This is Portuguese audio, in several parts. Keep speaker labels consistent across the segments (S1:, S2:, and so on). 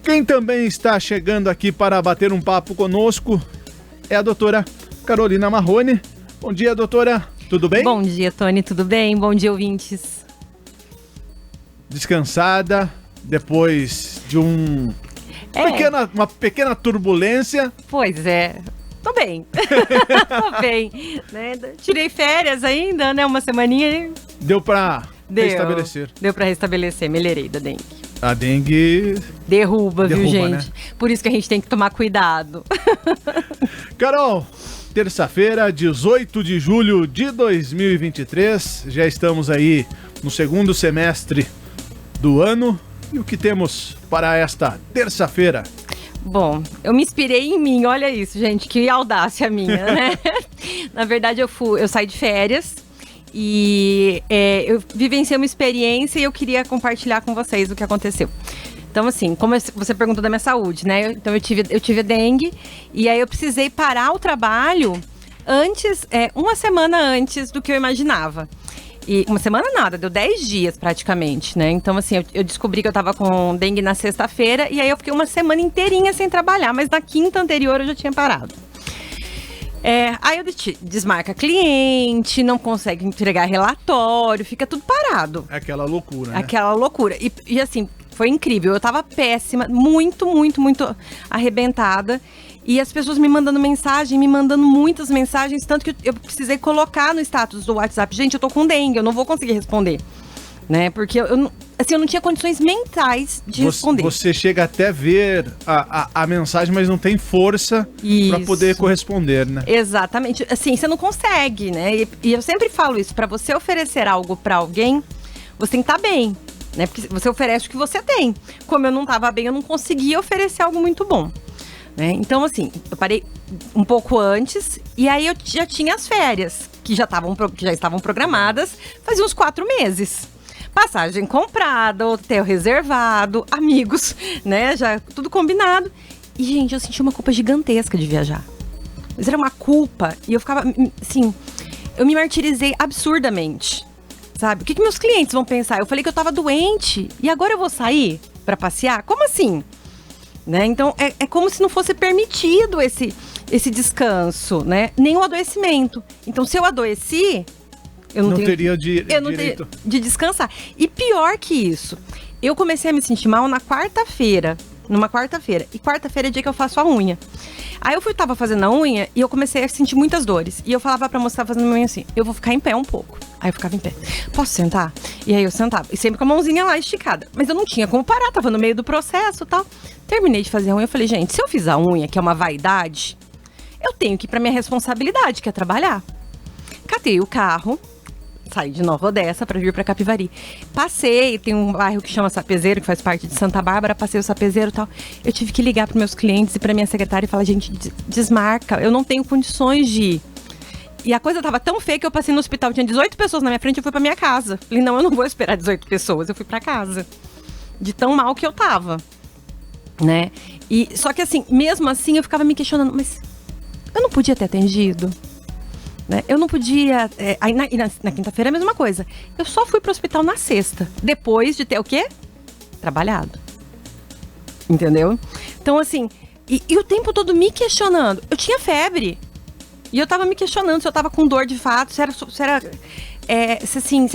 S1: Quem também está chegando aqui para bater um papo conosco é a doutora Carolina Marrone. Bom dia, doutora. Tudo bem?
S2: Bom dia, Tony. Tudo bem? Bom dia, ouvintes.
S1: Descansada, depois de uma pequena turbulência.
S2: Pois é. Tô bem. Tô bem. Né? Tirei férias ainda, né? Uma semaninha.
S1: Deu pra restabelecer.
S2: Deu pra restabelecer. Melhorei da dengue.
S1: A dengue...
S2: Derruba, viu, gente?
S1: Né?
S2: Por isso que a gente tem que tomar cuidado.
S1: Carol, terça-feira, 18 de julho de 2023. Já estamos aí no segundo semestre do ano. E o que temos para esta terça-feira?
S2: Bom, eu me inspirei em mim, olha isso, gente, que audácia minha, né? Na verdade, eu saí de férias e eu vivenciei uma experiência e eu queria compartilhar com vocês o que aconteceu. Então, assim, como você perguntou da minha saúde, né? Então, eu tive dengue e aí eu precisei parar o trabalho uma semana antes do que eu imaginava. E uma semana nada, deu 10 dias praticamente, né? Então, assim, eu descobri que eu tava com dengue na sexta-feira e aí eu fiquei uma semana inteirinha sem trabalhar, mas na quinta anterior eu já tinha parado. Aí eu desmarca cliente, não consegue entregar relatório, fica tudo parado.
S1: Aquela loucura, né?
S2: Aquela loucura. E assim, foi incrível, eu tava péssima, muito, muito, muito arrebentada. E as pessoas me mandando muitas mensagens, tanto que eu precisei colocar no status do WhatsApp. Gente, eu tô com dengue, eu não vou conseguir responder, né? Porque eu não tinha condições mentais de responder.
S1: Você chega até ver a mensagem, mas não tem força para poder corresponder, né?
S2: Exatamente. Assim, você não consegue, né? E eu sempre falo isso, para você oferecer algo para alguém, você tem que estar bem, né? Porque você oferece o que você tem. Como eu não estava bem, eu não conseguia oferecer algo muito bom. Né? Então, assim, eu parei um pouco antes e aí eu já tinha as férias, que já estavam programadas, fazia uns 4 meses. Passagem comprada, hotel reservado, amigos, né? Já tudo combinado. E, gente, eu senti uma culpa gigantesca de viajar. Mas era uma culpa e eu ficava, assim, eu me martirizei absurdamente, sabe? O que meus clientes vão pensar? Eu falei que eu tava doente e agora eu vou sair pra passear? Como assim? Né? Então, é como se não fosse permitido esse descanso, né? Nem o adoecimento. Então, se eu adoeci, eu não teria direito de descansar. E pior que isso, eu comecei a me sentir mal numa quarta-feira. E quarta-feira é dia que eu faço a unha. Aí eu tava fazendo a unha e eu comecei a sentir muitas dores. E eu falava pra moça que tava fazendo a unha assim, eu vou ficar em pé um pouco. Aí eu ficava em pé. Posso sentar? E aí eu sentava. E sempre com a mãozinha lá esticada. Mas eu não tinha como parar, tava no meio do processo e tal. Terminei de fazer a unha, eu falei, gente, se eu fiz a unha, que é uma vaidade, eu tenho que ir pra minha responsabilidade, que é trabalhar. Catei o carro, saí de Nova Odessa pra vir pra Capivari. Passei, tem um bairro que chama Sapezeiro, que faz parte de Santa Bárbara, passei o Sapezeiro e tal. Eu tive que ligar pros meus clientes e pra minha secretária e falar, gente, desmarca, eu não tenho condições de ir. E a coisa tava tão feia que eu passei no hospital, tinha 18 pessoas na minha frente, eu fui pra minha casa. Falei, não, eu não vou esperar 18 pessoas, eu fui pra casa. De tão mal que eu tava, né? E, só que assim, mesmo assim, eu ficava me questionando, mas eu não podia ter atendido? Né? Eu não podia... Aí na quinta-feira é a mesma coisa. Eu só fui pro hospital na sexta, depois de ter o quê? Trabalhado. Entendeu? Então, assim, e o tempo todo me questionando. Eu tinha febre. E eu tava me questionando se eu tava com dor de fato, se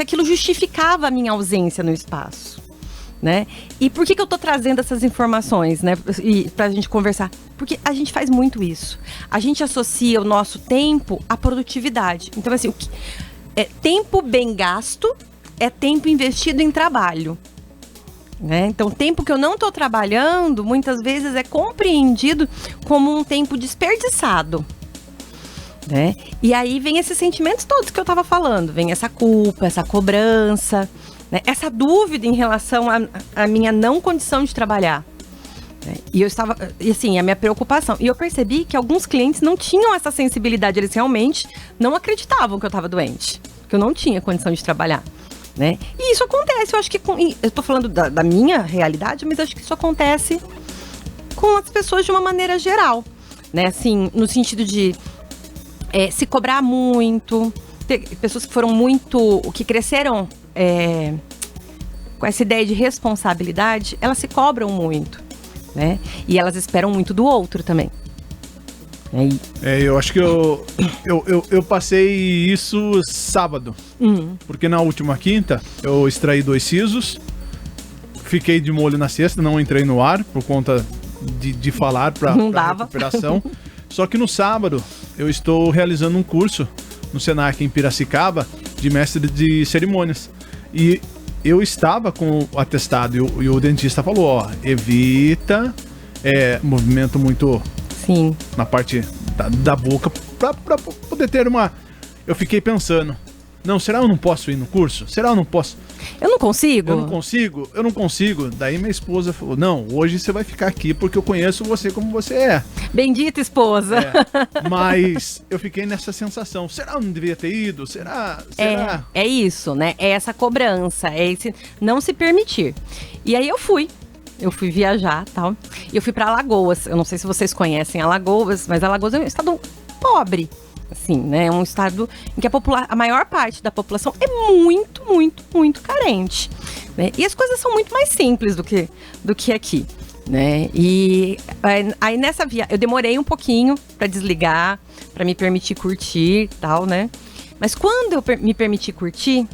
S2: aquilo justificava a minha ausência no espaço, né? E por que eu tô trazendo essas informações, né? E pra gente conversar? Porque a gente faz muito isso. A gente associa o nosso tempo à produtividade. Então, assim, tempo bem gasto é tempo investido em trabalho. Né? Então, o tempo que eu não tô trabalhando, muitas vezes é compreendido como um tempo desperdiçado. Né? E aí vem esses sentimentos todos que eu tava falando, vem essa culpa, essa cobrança, né? Essa dúvida em relação à minha não condição de trabalhar, né? E assim, a minha preocupação, e eu percebi que alguns clientes não tinham essa sensibilidade, eles realmente não acreditavam que eu tava doente, que eu não tinha condição de trabalhar, né? E isso acontece, eu acho que, eu tô falando da minha realidade, mas acho que isso acontece com as pessoas de uma maneira geral, né? Assim, no sentido de se cobrar muito, pessoas que foram que cresceram com essa ideia de responsabilidade, elas se cobram muito. né? E elas esperam muito do outro também.
S1: Eu acho que eu passei isso sábado. Porque na última quinta eu extraí 2 sisos, fiquei de molho na sexta, não entrei no ar por conta de falar pra recuperação. Só que no sábado eu estou realizando um curso no Senac em Piracicaba de mestre de cerimônias. E eu estava com o atestado e o dentista falou, ó, evita movimento muito...
S2: Sim.
S1: Na parte da boca, pra poder ter uma... Eu fiquei pensando, não, será eu não posso ir no curso? Será eu não posso?
S2: Eu não consigo?
S1: Eu não consigo. Daí minha esposa falou, não, hoje você vai ficar aqui porque eu conheço você como você é.
S2: Bendita esposa.
S1: Mas eu fiquei nessa sensação, será eu não devia ter ido? Será?
S2: É isso, né? É essa cobrança, é esse não se permitir. E aí eu fui viajar, tal. E eu fui pra Alagoas. Eu não sei se vocês conhecem Alagoas, mas Alagoas é um estado pobre, assim, né? É um estado em que a maior parte da população é muito, muito, muito carente, né? E as coisas são muito mais simples do que aqui, né? E aí nessa viagem eu demorei um pouquinho pra desligar, pra me permitir curtir, tal, né? Mas quando eu me permiti curtir,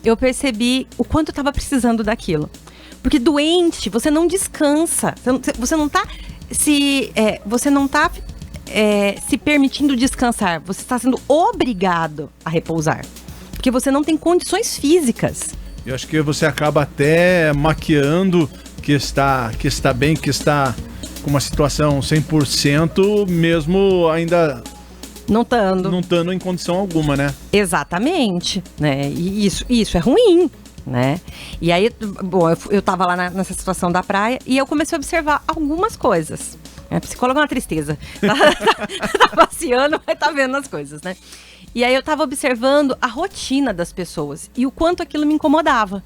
S2: eu percebi o quanto eu tava precisando daquilo. Porque doente, você não descansa. Você não tá se permitindo descansar. Você está sendo obrigado a repousar. Porque você não tem condições físicas.
S1: Eu acho que você acaba até maquiando que está bem, que está com uma situação 100%, mesmo ainda...
S2: Não estando
S1: em condição alguma, né?
S2: Exatamente, né? E isso é ruim. Né? E aí, bom, eu tava lá nessa situação da praia e eu comecei a observar algumas coisas. A psicóloga é uma tristeza. Tá passeando, mas tá vendo as coisas, né? E aí eu tava observando a rotina das pessoas e o quanto aquilo me incomodava.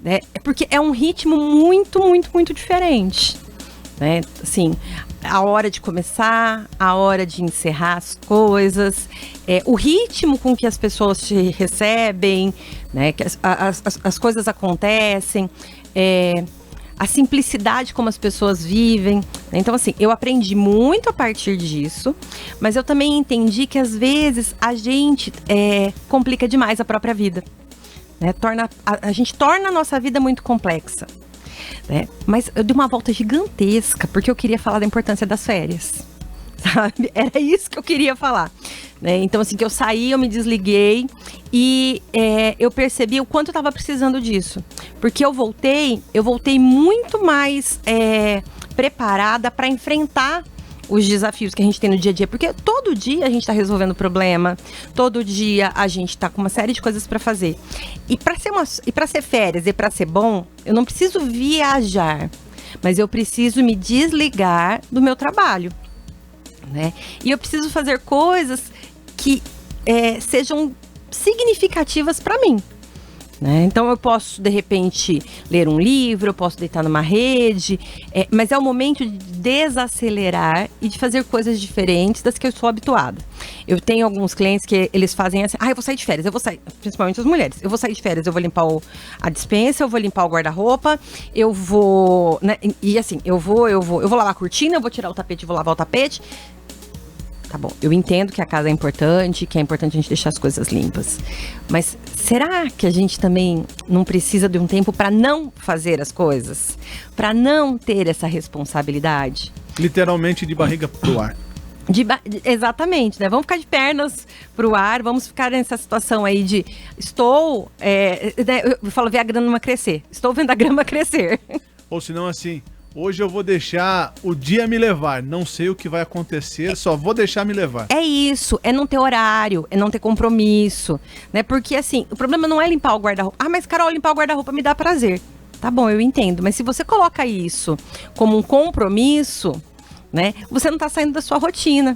S2: Né? Porque é um ritmo muito, muito, muito diferente. Né? Assim, a hora de começar, a hora de encerrar as coisas, o ritmo com que as pessoas te recebem, né? Que as coisas acontecem, a simplicidade como as pessoas vivem. Né? Então, assim, eu aprendi muito a partir disso, mas eu também entendi que às vezes a gente complica demais a própria vida. Né? A gente torna a nossa vida muito complexa. Né? Mas eu dei uma volta gigantesca porque eu queria falar da importância das férias, sabe? Era isso que eu queria falar, né? Então, assim, que eu saí, eu me desliguei e eu percebi o quanto eu estava precisando disso, porque eu voltei muito mais preparada para enfrentar os desafios que a gente tem no dia a dia, porque todo dia a gente está resolvendo problema, todo dia a gente está com uma série de coisas para fazer. E para ser férias e para ser bom, eu não preciso viajar, mas eu preciso me desligar do meu trabalho, né? E eu preciso fazer coisas que sejam significativas para mim. Né? Então eu posso, de repente, ler um livro, eu posso deitar numa rede, mas é o momento de desacelerar e de fazer coisas diferentes das que eu sou habituada. Eu tenho alguns clientes que eles fazem assim, eu vou sair de férias, principalmente as mulheres, eu vou sair de férias, eu vou limpar a despensa, eu vou limpar o guarda-roupa, eu vou, né? E assim, eu vou lavar a cortina, eu vou tirar o tapete, vou lavar o tapete. Tá bom, eu entendo que a casa é importante, que é importante a gente deixar as coisas limpas. Mas será que a gente também não precisa de um tempo para não fazer as coisas? Para não ter essa responsabilidade?
S1: Literalmente de barriga pro ar.
S2: Exatamente, né? Vamos ficar de pernas pro ar, vamos ficar nessa situação aí de eu falo ver a grama crescer. Estou vendo a grama crescer.
S1: Ou senão assim... Hoje eu vou deixar o dia me levar. Não sei o que vai acontecer, só vou deixar me levar. É
S2: isso, é não ter horário, é não ter compromisso, né? Porque assim, o problema não é limpar o guarda-roupa. Mas Carol, limpar o guarda-roupa me dá prazer. Tá bom, eu entendo. Mas se você coloca isso como um compromisso, né? Você não tá saindo da sua rotina.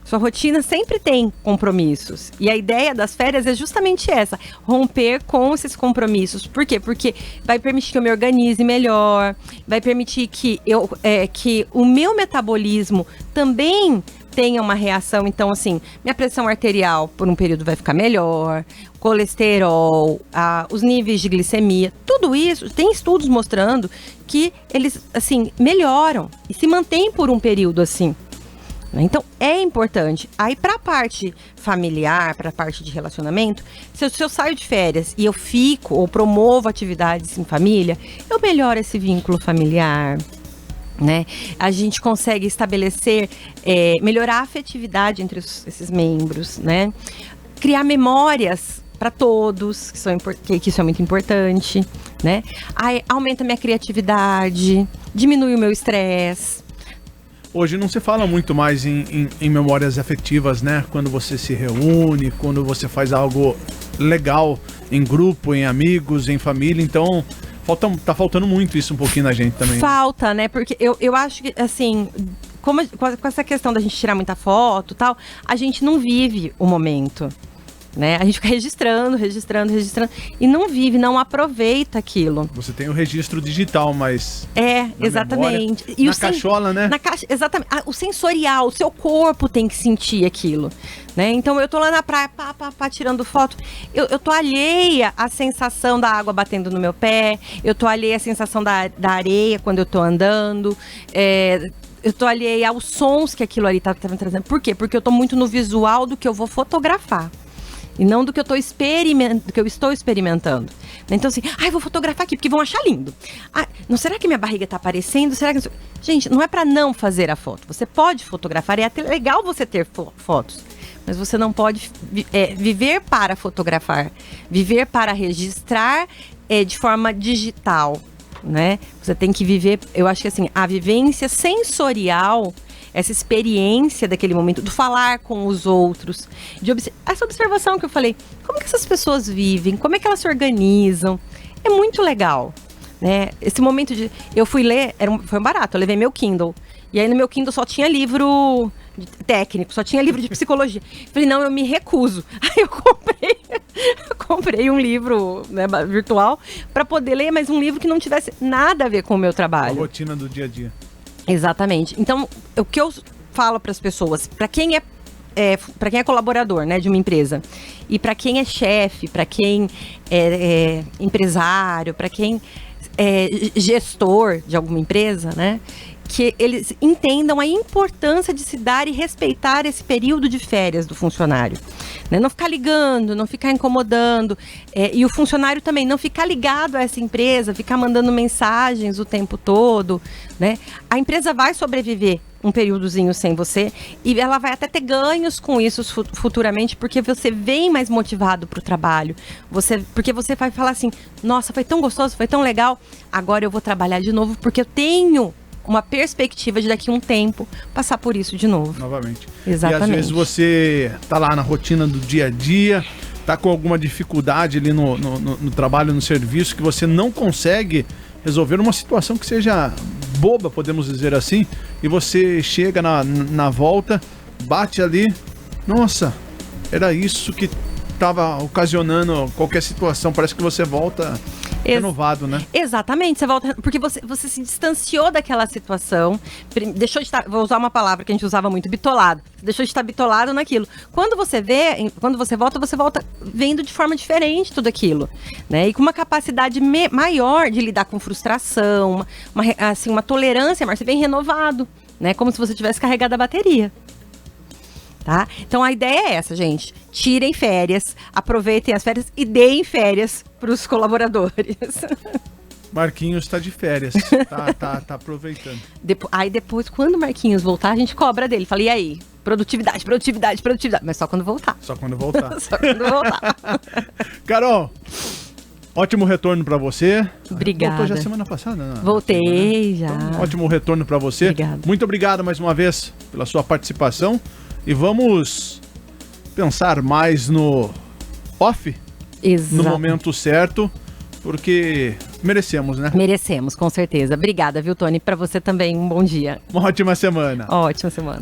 S2: Sua rotina sempre tem compromissos. E a ideia das férias é justamente essa. Romper com esses compromissos. Por quê? Porque vai permitir que eu me organize melhor. Vai permitir que o meu metabolismo também tenha uma reação. Então, assim, minha pressão arterial por um período vai ficar melhor, colesterol, os níveis de glicemia, tudo isso, tem estudos mostrando que eles, assim, melhoram e se mantêm por um período assim. Então, é importante. Aí, para a parte familiar, para a parte de relacionamento, se eu saio de férias e eu fico ou promovo atividades em família, eu melhoro esse vínculo familiar, né? A gente consegue estabelecer, melhorar a afetividade entre esses membros, né? Criar memórias para todos, que isso é muito importante, né? Aí, aumenta a minha criatividade, diminui o meu estresse.
S1: Hoje não se fala muito mais em memórias afetivas, né? Quando você se reúne, quando você faz algo legal em grupo, em amigos, em família. Então, tá faltando muito isso um pouquinho na gente também.
S2: Falta, né? Porque eu acho que, assim, com essa questão da gente tirar muita foto e tal, a gente não vive o momento, né? A gente fica registrando e não vive, não aproveita aquilo.
S1: Você tem o registro digital, mas...
S2: exatamente.
S1: Memória, na cachola, né?
S2: Na caixa, exatamente. O sensorial, o seu corpo tem que sentir aquilo, né? Então eu tô lá na praia, tirando foto, eu tô alheia à sensação da água batendo no meu pé, eu tô alheia à sensação da areia quando eu tô andando, eu tô alheia aos sons que aquilo ali tá me trazendo. Por quê? Porque eu tô muito no visual do que eu vou fotografar. E não do que eu estou experimentando. Então, assim, vou fotografar aqui, porque vão achar lindo. Não, será que minha barriga tá aparecendo? Será que... Gente, não é para não fazer a foto. Você pode fotografar, é até legal você ter fotos. Mas você não pode viver para fotografar. Viver para registrar de forma digital, né? Você tem que viver, eu acho que assim, a vivência sensorial, essa experiência daquele momento, do falar com os outros, essa observação que eu falei, como que essas pessoas vivem, como é que elas se organizam, é muito legal, né? Esse momento eu fui ler, foi um barato, eu levei meu Kindle, e aí no meu Kindle só tinha livro técnico, só tinha livro de psicologia. Falei, não, eu me recuso. Aí eu comprei um livro, né, virtual para poder ler, mas um livro que não tivesse nada a ver com o meu trabalho.
S1: A rotina do dia a dia.
S2: Exatamente. Então, o que eu falo para as pessoas, para quem é colaborador, né, de uma empresa, e para quem é chefe, para quem é empresário, para quem é gestor de alguma empresa, né, que eles entendam a importância de se dar e respeitar esse período de férias do funcionário, né? Não ficar ligando, não ficar incomodando, e o funcionário também não ficar ligado a essa empresa, ficar mandando mensagens o tempo todo, né? A empresa vai sobreviver um períodozinho sem você e ela vai até ter ganhos com isso futuramente, porque você vem mais motivado para o trabalho, porque você vai falar assim, nossa, foi tão gostoso, foi tão legal, agora eu vou trabalhar de novo porque eu tenho uma perspectiva de daqui a um tempo passar por isso de novo.
S1: Novamente.
S2: Exatamente.
S1: E às vezes você tá lá na rotina do dia a dia, tá com alguma dificuldade ali no trabalho, no serviço, que você não consegue resolver uma situação que seja boba, podemos dizer assim, e você chega na volta, bate ali, nossa, era isso que estava ocasionando qualquer situação, parece que você volta renovado, né?
S2: Exatamente, você volta, porque você se distanciou daquela situação, deixou de estar, vou usar uma palavra que a gente usava muito, bitolado, deixou de estar bitolado naquilo. Quando você volta vendo de forma diferente tudo aquilo, né? E com uma capacidade maior de lidar com frustração, uma tolerância, mas você vem renovado, né? Como se você tivesse carregado a bateria. Tá? Então a ideia é essa, gente. Tirem férias, aproveitem as férias e deem férias para os colaboradores.
S1: Marquinhos tá de férias, tá aproveitando.
S2: Aí depois, quando o Marquinhos voltar, a gente cobra dele. Fala, e aí? Produtividade. Mas só quando voltar.
S1: Só quando voltar.
S2: Só quando voltar.
S1: Carol, ótimo retorno para você.
S2: Obrigada.
S1: Voltou já semana passada? Né?
S2: Voltei já.
S1: Então, ótimo retorno para você.
S2: Obrigada.
S1: Muito obrigado mais uma vez pela sua participação. E vamos pensar mais no off,
S2: Exato.
S1: No momento certo, porque merecemos, né?
S2: Merecemos, com certeza. Obrigada, viu, Tony? Para você também, um bom dia.
S1: Uma ótima semana.
S2: Ótima semana.